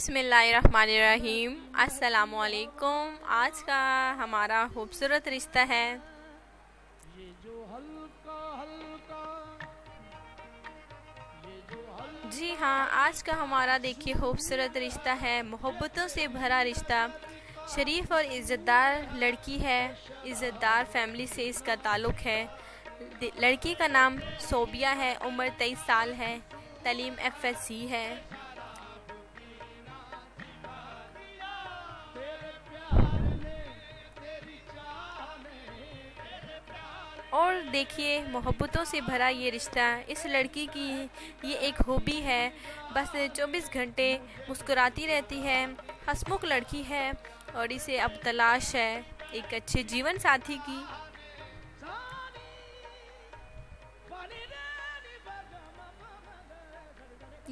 बिस्मिल्लाहिर्रहमानिर्रहीम। अस्सलामुअलैकुम। आज का हमारा खूबसूरत रिश्ता है। जी हाँ, आज का हमारा देखिए खूबसूरत रिश्ता है, मोहब्बतों से भरा रिश्ता। शरीफ और इज़्ज़तदार लड़की है, इज़्ज़तदार फैमिली से इसका ताल्लुक़ है। लड़की का नाम सोबिया है, उम्र 23 साल है, तालीम FSC है। और देखिए मोहब्बतों से भरा ये रिश्ता, इस लड़की की ये एक हॉबी है। बस 24 घंटे मुस्कुराती रहती है, हंसमुख लड़की है और इसे अब तलाश है एक अच्छे जीवन साथी की।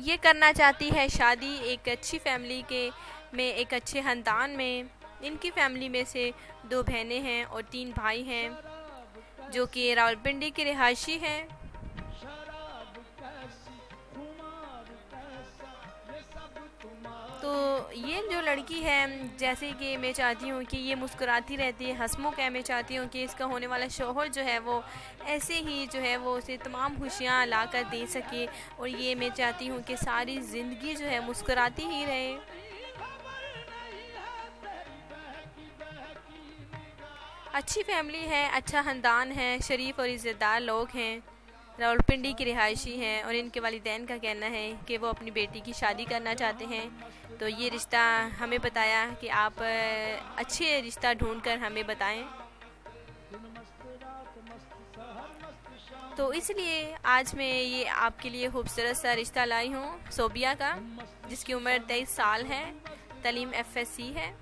ये करना चाहती है शादी एक अच्छी फैमिली के में, एक अच्छे ख़ानदान में। इनकी फैमिली में से 2 बहनें हैं और 3 भाई हैं जो कि रावलपिंडी के रिहायशी हैं। तो ये जो लड़की है, जैसे कि मैं चाहती हूँ कि ये मुस्कुराती रहती है, हंसमुख है। मैं चाहती हूँ कि इसका होने वाला शौहर जो है वो ऐसे ही जो है वो उसे तमाम खुशियाँ ला कर दे सके, और ये मैं चाहती हूँ कि सारी ज़िंदगी जो है मुस्कुराती ही रहे। अच्छी फैमिली है, अच्छा ख़ानदान है, शरीफ और इज़्ज़तदार लोग हैं, रावलपिंडी की रिहायशी हैं। और इनके वालिदैन का कहना है कि वो अपनी बेटी की शादी करना चाहते हैं। तो ये रिश्ता हमें बताया कि आप अच्छे रिश्ता ढूंढकर हमें बताएं। तो इसलिए आज मैं ये आपके लिए खूबसूरत सा रिश्ता लाई हूँ सोबिया का, जिसकी उम्र 23 साल है, तालीम FSC है।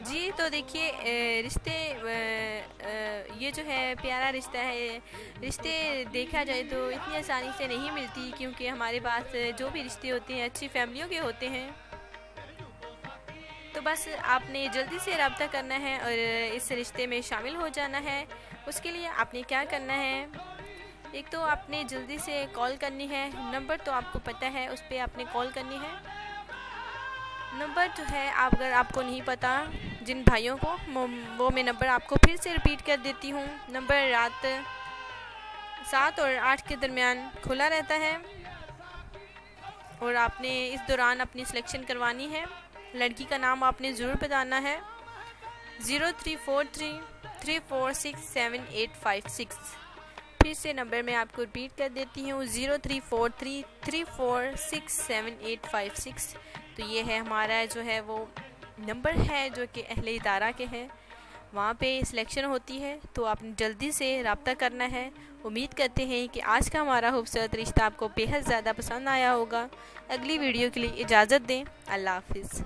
जी तो देखिए रिश्ते ये जो है प्यारा रिश्ता है। रिश्ते देखा जाए तो इतनी आसानी से नहीं मिलती, क्योंकि हमारे पास जो भी रिश्ते होते हैं अच्छी फैमिलियों के होते हैं। तो बस आपने जल्दी से रब्ता करना है और इस रिश्ते में शामिल हो जाना है। उसके लिए आपने क्या करना है, एक तो आपने जल्दी से कॉल करनी है। नंबर तो आपको पता है, उस पर आपने कॉल करनी है। नंबर जो है अगर आपको नहीं पता, जिन भाइयों को, वो मैं नंबर आपको फिर से रिपीट कर देती हूँ। नंबर रात 7 और 8 के दरमियान खुला रहता है और आपने इस दौरान अपनी सिलेक्शन करवानी है। लड़की का नाम आपने ज़रूर बताना है। 0343346786। फिर से नंबर मैं आपको रिपीट कर देती हूँ, 0343346786। तो ये है हमारा जो है वो नंबर है जो कि अहले इदारा के हैं, वहाँ पे सिलेक्शन होती है। तो आपने जल्दी से रब्ता करना है। उम्मीद करते हैं कि आज का हमारा खूबसूरत रिश्ता आपको बेहद ज़्यादा पसंद आया होगा। अगली वीडियो के लिए इजाज़त दें। अल्लाह हाफिज़।